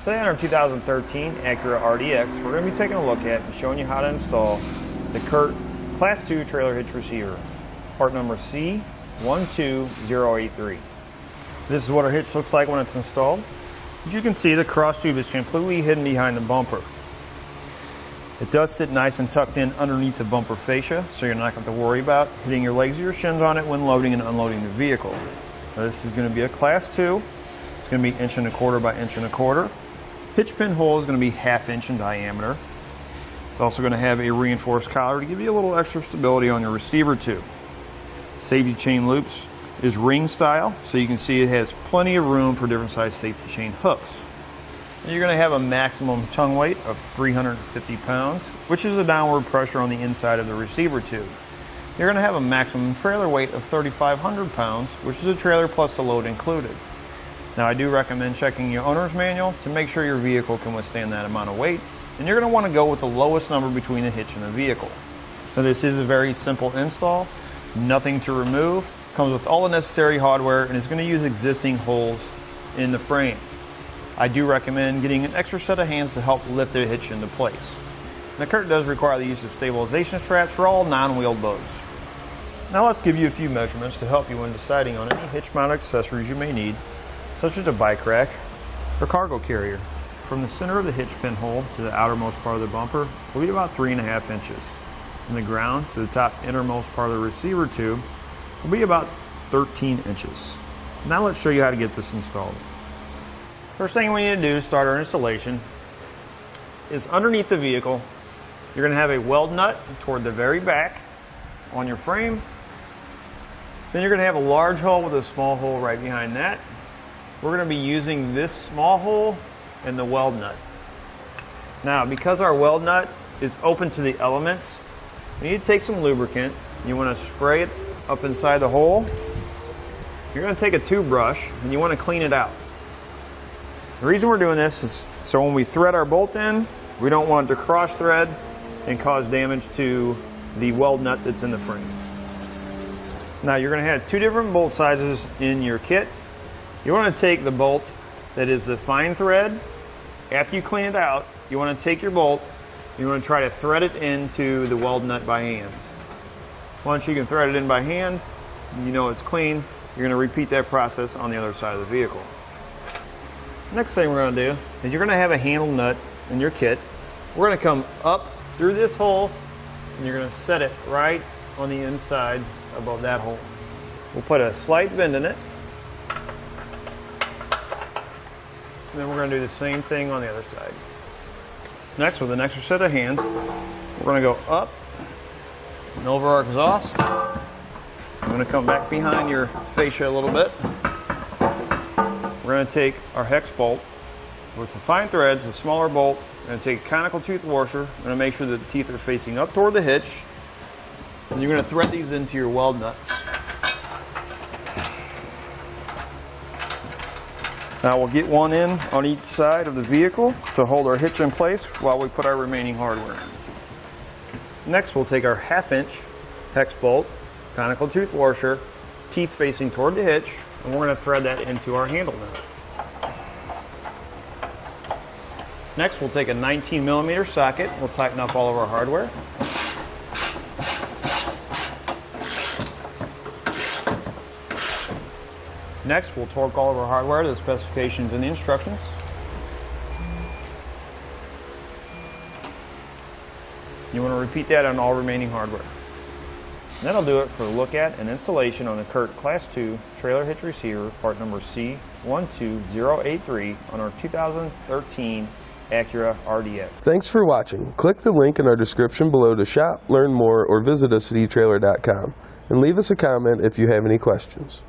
Today on our 2013 Acura RDX, we're going to be taking a look at and showing you how to install the Curt Class 2 Trailer Hitch Receiver, part number C12083. This is what our hitch looks like when it's installed. As you can see, the cross tube is completely hidden behind the bumper. It does sit nice and tucked in underneath the bumper fascia, so you're not going to have to worry about hitting your legs or your shins on it when loading and unloading the vehicle. Now, this is going to be a Class 2. It's going to be 1¼ by 1¼ inch. Hitch pin hole is going to be 1/2 inch in diameter. It's also going to have a reinforced collar to give you a little extra stability on your receiver tube. Safety chain loops is ring style, so you can see it has plenty of room for different size safety chain hooks. And you're going to have a maximum tongue weight of 350 pounds, which is a downward pressure on the inside of the receiver tube. You're going to have a maximum trailer weight of 3,500 pounds, which is a trailer plus the load included. Now, I do recommend checking your owner's manual to make sure your vehicle can withstand that amount of weight, and you're going to want to go with the lowest number between the hitch and the vehicle. Now, this is a very simple install, nothing to remove, comes with all the necessary hardware, and is going to use existing holes in the frame. I do recommend getting an extra set of hands to help lift the hitch into place. Now, Curt does require the use of stabilization straps for all non-wheeled loads. Now let's give you a few measurements to help you when deciding on any hitch mount accessories you may need, such as a bike rack or cargo carrier. From the center of the hitch pinhole to the outermost part of the bumper will be about 3.5 inches. From the ground to the top innermost part of the receiver tube will be about 13 inches. Now let's show you how to get this installed. First thing we need to do to start our installation is underneath the vehicle, you're going to have a weld nut toward the very back on your frame. Then you're going to have a large hole with a small hole right behind that. We're going to be using this small hole and the weld nut. Now, because our weld nut is open to the elements, you need to take some lubricant. You want to spray it up inside the hole. You're going to take a tube brush and you want to clean it out. The reason we're doing this is so when we thread our bolt in, we don't want it to cross thread and cause damage to the weld nut that's in the frame. Now, you're going to have two different bolt sizes in your kit. You want to take the bolt that is the fine thread. After you clean it out, you want to take your bolt, you want to try to thread it into the weld nut by hand. Once you can thread it in by hand, you know it's clean, you're going to repeat that process on the other side of the vehicle. Next thing we're going to do is you're going to have a handle nut in your kit. We're going to come up through this hole and you're going to set it right on the inside above that hole. We'll put a slight bend in it. And then we're going to do the same thing on the other side. Next, with an extra set of hands, we're going to go up and over our exhaust. I'm going to come back behind your fascia a little bit. We're going to take our hex bolt with the fine threads, the smaller bolt. We're going to take a conical tooth washer. We're going to make sure that the teeth are facing up toward the hitch. And you're going to thread these into your weld nuts. Now we'll get one in on each side of the vehicle to hold our hitch in place while we put our remaining hardware in. Next, we'll take our 1/2 inch hex bolt, conical tooth washer, teeth facing toward the hitch, and we're going to thread that into our handle nut. Next, we'll take a 19mm socket. We'll tighten up all of our hardware. Next, we'll torque all of our hardware to the specifications and the instructions. You want to repeat that on all remaining hardware. And that'll do it for a look at and installation on the Curt Class 2 Trailer Hitch Receiver, part number C12083 on our 2013 Acura RDX. Thanks for watching. Click the link in our description below to shop, learn more, or visit us at Etrailer.com. And leave us a comment if you have any questions.